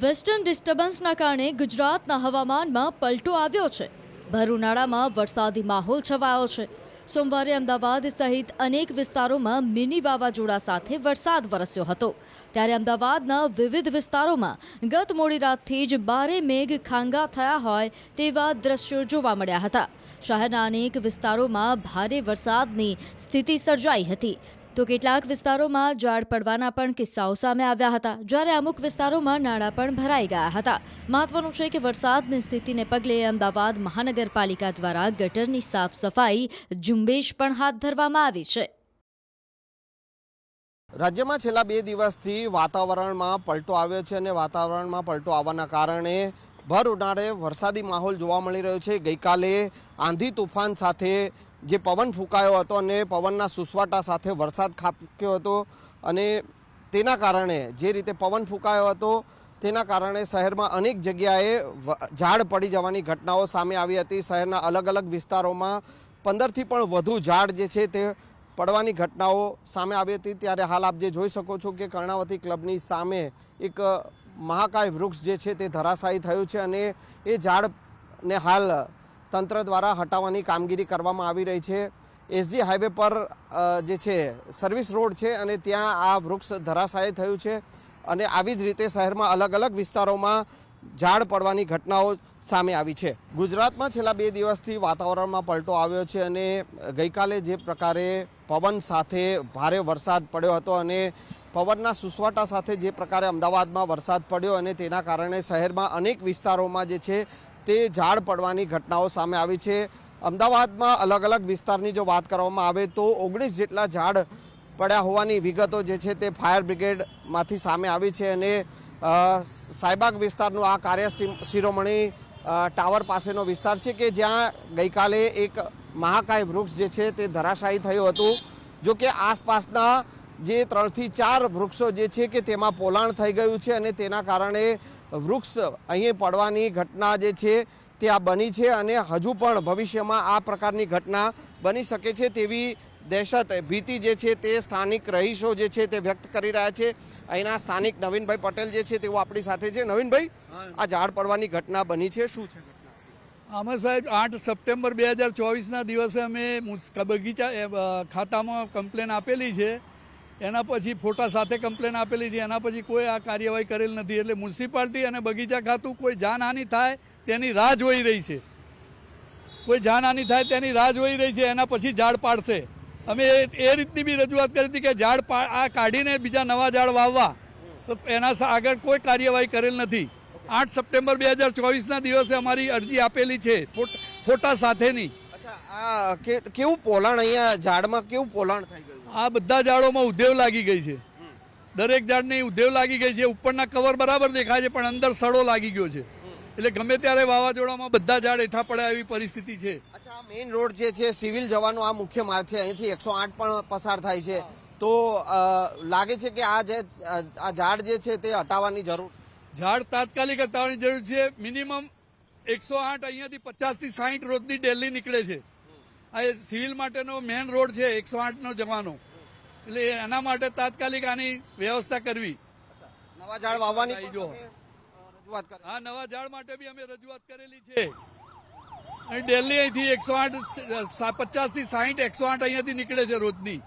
Western ડિસ્ટર્બન્સના કારણે ગુજરાતના હવામાનમાં પલટો આવ્યો છે। ભર ઉનાળામાં વરસાદી માહોલ છવાયો છે। સોમવારે અમદાવાદ સહિત અનેક વિસ્તારોમાં મિની વાવાઝોડા સાથે વરસાદ વરસ્યો હતો। ત્યારે અમદાવાદના વિવિધ વિસ્તારોમાં ગત મોડી રાતથી જ બારે મેઘ ખાંગા થયા હોય તેવા દ્રશ્યો જોવા મળ્યા હતા। શહેરના અનેક વિસ્તારોમાં ભારે વરસાદની સ્થિતિ સર્જાઈ હતી તો કેટલાક વિસ્તારોમાં ઝાડ પડવાના પણ કિસ્સાઓ સામે આવ્યા હતા, જ્યારે અમુક વિસ્તારોમાં નાળા પણ ભરાઈ ગયા હતા। મહત્વનું છે કે વરસાદની સ્થિતિને પગલે અમદાવાદ મહાનગરપાલિકા દ્વારા ગટરની સાફ સફાઈ ઝુંબેશ પણ હાથ ધરવામાં આવી છે। રાજ્યમાં છેલ્લા 2 દિવસથી વાતાવરણમાં પલટો આવ્યો છે અને વાતાવરણમાં પલટો આવવાના કારણે ભર ઉનાળે વરસાદી માહોલ જોવા મળી રહ્યો છે। ગઈકાલે આંધી તુફાન સાથે જે પવન ફૂંકાયો હતો અને પવનના સુસવાટા સાથે વરસાદ ખાબક્યો હતો અને તેના કારણે જે રીતે પવન ફૂંકાયો હતો તેના કારણે શહેરમાં અનેક જગ્યાએ ઝાડ પડી જવાની ઘટનાઓ સામે આવી હતી। શહેરના અલગ અલગ વિસ્તારોમાં 15થી પણ વધુ ઝાડ જે છે તે પડવાની ઘટનાઓ સામે આવી હતી। ત્યારે હાલ આપ જે જોઈ શકો છો કે કર્ણાવતી ક્લબની સામે એક મહાકાય વૃક્ષ જે છે તે ધરાશાયી થયું છે અને એ ઝાડને હાલ તંત્ર દ્વારા હટાવવાની કામગીરી કરવામાં આવી રહી છે। એસજી હાઈવે પર જે છે સર્વિસ રોડ છે અને ત્યાં આ વૃક્ષ ધરાશાયી થયું છે અને આવી જ રીતે શહેરમાં અલગ અલગ વિસ્તારોમાં ઝાડ પડવાની ઘટનાઓ સામે આવી છે। ગુજરાતમાં છેલ્લા 2 દિવસથી વાતાવરણમાં પલટો આવ્યો છે અને ગઈકાલે જે પ્રકારે પવન સાથે ભારે વરસાદ પડ્યો હતો અને પવનના સુસવાટા સાથે જે પ્રકારે અમદાવાદમાં વરસાદ પડ્યો અને તેના કારણે શહેરમાં અનેક વિસ્તારોમાં જે છે તે ઝાડ પડવાની ઘટનાઓ સામે આવી છે। અમદાવાદમાં અલગ અલગ વિસ્તારની જો વાત કરવામાં આવે તો 19 જેટલા ઝાડ પડ્યા હોવાની વિગતો જે છે તે ફાયર બ્રિગેડમાંથી સામે આવી છે અને સાયબાગ વિસ્તારનું આ કાર્ય શિરોમણી ટાવર પાસેનો વિસ્તાર છે કે જ્યાં ગઈકાલે એક મહાકાય વૃક્ષ જે છે તે ધરાશાયી થયું હતું। જો કે આસપાસના જે 3 થી 4 વૃક્ષો જે છે કે તેમાં પોલાણ થઈ ગયું છે અને તેના કારણે વૃક્ષ અહીં પડવાની ઘટના જે છે તે આ બની છે અને હજુ પણ ભવિષ્યમાં આ પ્રકારની ઘટના બની શકે છે તેવી દહેશત ભીતિ જે છે તે સ્થાનિક રહીશો જે છે તે વ્યક્ત કરી રહ્યા છે। અહીંના સ્થાનિક નવીનભાઈ પટેલ જે છે તેઓ આપણી સાથે છે। નવીનભાઈ, આ ઝાડ પડવાની ઘટના બની છે, શું છે ઘટના? અમે સાહેબ 8 સપ્ટેમ્બર 2024ના દિવસે અમે બગીચા ખાતામાં કમ્પ્લેન આપેલી છે। એના પછી ફોટા સાથે કમ્પ્લેન આપેલી છે, એના પછી કોઈ આ કાર્યવાહી કરેલ નથી। એટલે મ્યુનિસિપાલિટી અને બગીચા ખાતું કોઈ જાનહાનિ થાય તેની રાહ જોઈ રહી છે, કોઈ જાનહાનિ થાય તેની રાહ જોઈ રહી છે, એના પછી ઝાડ પાડશે। અમે એ રીતની બી રજૂઆત કરી હતી કે ઝાડ આ કાઢીને બીજા નવા ઝાડ વાવવા, તો એના આગળ કોઈ કાર્યવાહી કરેલ નથી। 8 સપ્ટેમ્બર 2024ના દિવસે અમારી અરજી આપેલી છે ફોટા સાથેની। આ કેવું પોલાણ અહીંયા ઝાડમાં કેવું પોલાણ થઈ ગયું? આ બધા ઝાડોમાં ઉદ્દેવ લાગી ગઈ છે, દરેક ઝાડને ઉદ્દેવ લાગી ગઈ છે। ઉપરના કવર બરાબર દેખાય છે પણ અંદર સડો લાગી ગયો છે, એટલે ગમે ત્યારે વાવાઝોડામાં બધા ઝાડ હેઠા પડ્યા એવી પરિસ્થિતિ છે। અચ્છા, મેઇન રોડ જે છે સિવિલ જવાનો આ મુખ્ય માર્ગ છે, અહીંથી 108 પણ પસાર થાય છે, તો લાગે છે કે આ ઝાડ જે છે તે હટાવવાની જરૂર? ઝાડ તાત્કાલિક હટાવવાની જરૂર છે। મિનિમમ 108 અહીંયાથી 50 થી 60 રોજની ડેલી નીકળે છે। આ સિવિલ માટેનો મેઇન રોડ છે 108નો જવાનો, એટલે એના માટે તાત્કાલિક આની વ્યવસ્થા કરવી। નવા ઝાડ વાવવાની હા, નવા ઝાડ માટે બી અમે રજૂઆત કરેલી છે। ડેલી અહીંથી 108 50 થી 60 108 અહીંયાથી નીકળે છે રોજની।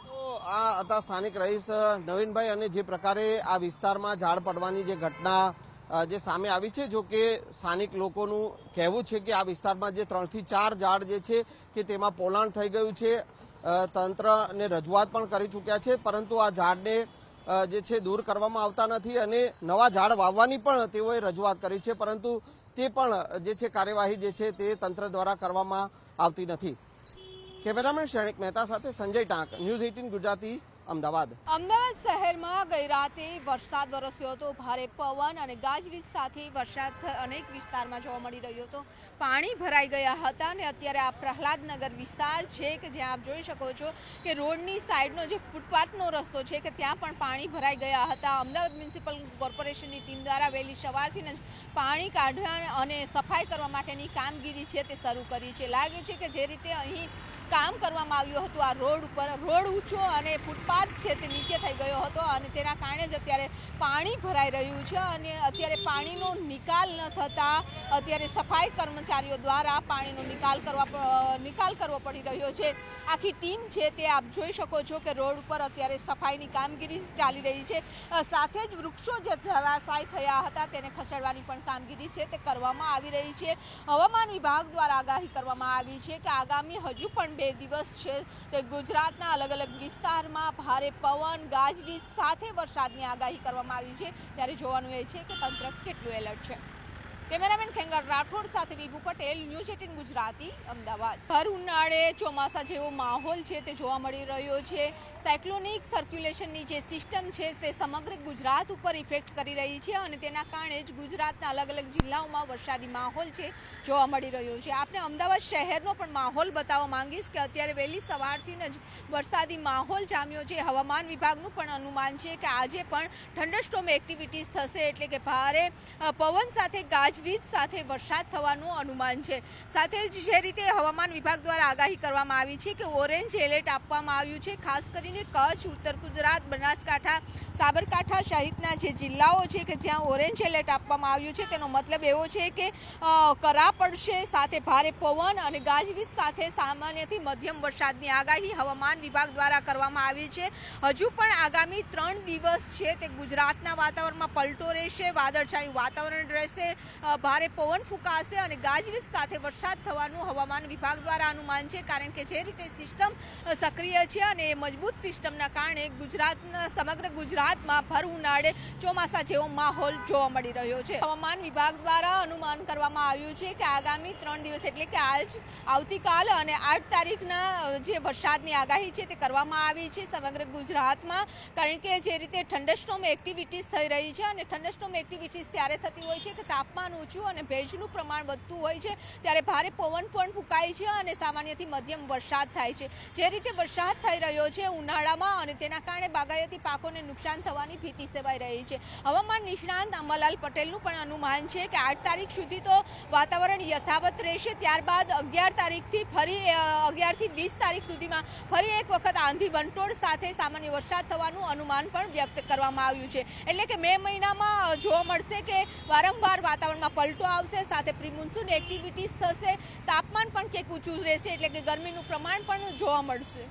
તો આ હતા સ્થાનિક રહીશ નવીનભાઈ અને જે પ્રકારે આ વિસ્તારમાં ઝાડ પડવાની જે ઘટના જે સામે આવી છે, જો કે સ્થાનિક લોકોનું કહેવું છે કે આ વિસ્તારમાં જે 3 થી 4 ઝાડ જે છે કે તેમાં પોલાણ થઈ ગયું છે। તંત્રને રજૂઆત પણ કરી ચૂક્યા છે, પરંતુ આ ઝાડને જે છે દૂર કરવામાં આવતા નથી અને નવા ઝાડ વાવવાની પણ તેઓએ રજૂઆત કરી છે, પરંતુ તે પણ જે છે કાર્યવાહી જે છે તે તંત્ર દ્વારા કરવામાં આવતી નથી। કેમેરામેન શૈણિક મહેતા સાથે સંજય ટાંક, ન્યૂઝ 18 ગુજરાતી, અમદાવાદ। અમદાવાદ શહેરમાં ગઈ રાતે વરસાદ વરસ્યો હતો। ભારે પવન અને ગાજવીજ સાથે વરસાદ અનેક વિસ્તારમાં જોવા મળી રહ્યો હતો। પાણી ભરાઈ ગયા હતા અને અત્યારે આ પ્રહલાદનગર વિસ્તાર છે કે જ્યાં આપ જોઈ શકો છો કે રોડની સાઈડનો જે ફૂટપાથનો રસ્તો છે કે ત્યાં પણ પાણી ભરાઈ ગયા હતા। અમદાવાદ મ્યુનિસિપલ કોર્પોરેશનની ટીમ દ્વારા વહેલી સવારથી જ પાણી કાઢવા અને સફાઈ કરવા માટેની કામગીરી છે તે શરૂ કરી છે। લાગે છે કે જે રીતે અહીં કામ કરવામાં આવ્યું હતું આ રોડ ઉપર, રોડ ઊંચો અને ફૂટપાથ વરસાદ છે તે નીચે થઈ ગયો હતો અને તેના કારણે જ અત્યારે પાણી ભરાઈ રહ્યું છે અને અત્યારે પાણીનો નિકાલ ન થતાં અત્યારે સફાઈ કર્મચારીઓ દ્વારા પાણીનો નિકાલ કરવો પડી રહ્યો છે. આખી ટીમ છે તે આપ જોઈ શકો છો કે રોડ ઉપર અત્યારે સફાઈની કામગીરી ચાલી રહી છે. સાથે જ વૃક્ષો જે ધરાશાયી થયા હતા તેને ખસેડવાની પણ કામગીરી છે તે કરવામાં આવી રહી છે. હવામાન વિભાગ દ્વારા આગાહી કરવામાં આવી છે કે આગામી હજુ પણ 2 દિવસ છે તે ગુજરાતના અલગ અલગ વિસ્તારમાં ભારે પવન ગાજવીજ સાથે વરસાદની આગાહી કરવામાં આવી છે. ત્યારે જોવાનું એ છે કે તંત્ર કેટલું એલર્ટ છે. કેમેરામેન ખેંગર રાઠોડ સાથે વિભુ પટેલ, ન્યૂઝ 18 ગુજરાતી, અમદાવાદ. ભર ઉનાળે ચોમાસા જેવો માહોલ છે તે જોવા મળી રહ્યો છે. સાયક્લોનિક સર્ક્યુલેશનની જે સિસ્ટમ છે તે સમગ્ર ગુજરાત ઉપર ઇફેક્ટ કરી રહી છે અને તેના કારણે જ ગુજરાતના અલગ અલગ જિલ્લાઓમાં વરસાદી માહોલ છે જોવા મળી રહ્યો છે. આપણે અમદાવાદ શહેરનો પણ માહોલ બતાવવા માંગીશ કે અત્યારે વહેલી સવારથી જ વરસાદી માહોલ જામ્યો છે. હવામાન વિભાગનું પણ અનુમાન છે કે આજે પણ થંડરસ્ટોર્મ એક્ટિવિટીઝ થશે, એટલે કે ભારે પવન સાથે ગાજવીજ સાથે વરસાદ થવાનું અનુમાન છે. સાથે જ જે રીતે હવામાન વિભાગ દ્વારા આગાહી કરવામાં આવી છે કે ઓરેન્જ એલર્ટ આપવામાં આવ્યું છે, ખાસ કરીને કચ્છ, ઉત્તર ગુજરાત, બનાસકાંઠા, સાબરકાંઠા સહિતના જે જિલ્લાઓ છે કે જ્યાં ઓરેન્જ એલર્ટ આપવામાં આવ્યું છે. તેનો મતલબ એવો છે કે કરા પડશે, સાથે ભારે પવન અને ગાજવીજ સાથે સામાન્યથી મધ્યમ વરસાદની આગાહી હવામાન વિભાગ દ્વારા કરવામાં આવી છે. હજુ પણ આગામી 3 દિવસ છે તે ગુજરાતના વાતાવરણમાં પલટો રહેશે, વાદળછાયું વાતાવરણ રહેશે, ભારે પવન ફૂંકાશે અને ગાજવીજ સાથે વરસાદ થવાનું હવામાન વિભાગ દ્વારા અનુમાન છે. કારણ કે જે રીતે સિસ્ટમ સક્રિય છે અને મજબૂત સિસ્ટમના કારણે સમગ્ર ગુજરાતમાં ભર ઉનાળે ચોમાસા જેવો માહોલ જોવા મળી રહ્યો છે. હવામાન વિભાગ દ્વારા અનુમાન કરવામાં આવ્યું છે કે આગામી 3 દિવસ એટલે કે આવતીકાલ અને 8 તારીખના જે વરસાદની આગાહી છે તે કરવામાં આવી છે સમગ્ર ગુજરાતમાં. કારણ કે જે રીતે થંડરસ્ટોર્મ એક્ટિવિટીઝ થઈ રહી છે અને થંડરસ્ટોર્મ એક્ટિવિટીઝ ત્યારે થતી હોય છે કે તાપમાન ઊંચું અને ભેજનું પ્રમાણ વધતું હોય છે, ત્યારે ભારે પવન પણ ફૂંકાય છે અને સામાન્યથી મધ્યમ વરસાદ થાય છે. જે રીતે વરસાદ થઈ રહ્યો છે ઉનાળામાં અને તેના કારણે બાગાયતી પાકોને નુકસાન થવાની ભીતિ સેવાઈ રહી છે. હવામાન નિષ્ણાંત અંબાલાલ પટેલનું પણ અનુમાન છે કે 8 તારીખ સુધી તો વાતાવરણ યથાવત રહેશે. ત્યારબાદ 11 તારીખથી ફરી 11 થી 20 તારીખ સુધીમાં ફરી એક વખત આંધી વંટોળ સાથે સામાન્ય વરસાદ થવાનું અનુમાન પણ વ્યક્ત કરવામાં આવ્યું છે. એટલે કે મે મહિનામાં જોવા મળશે કે વારંવાર વાતાવરણમાં પલટો આવશે, સાથે પ્રી મોન્સૂન એક્ટિવિટીઝ થશે, તાપમાન પણ કંઈક ઊંચું રહેશે, એટલે કે ગરમીનું પ્રમાણ પણ જોવા મળશે.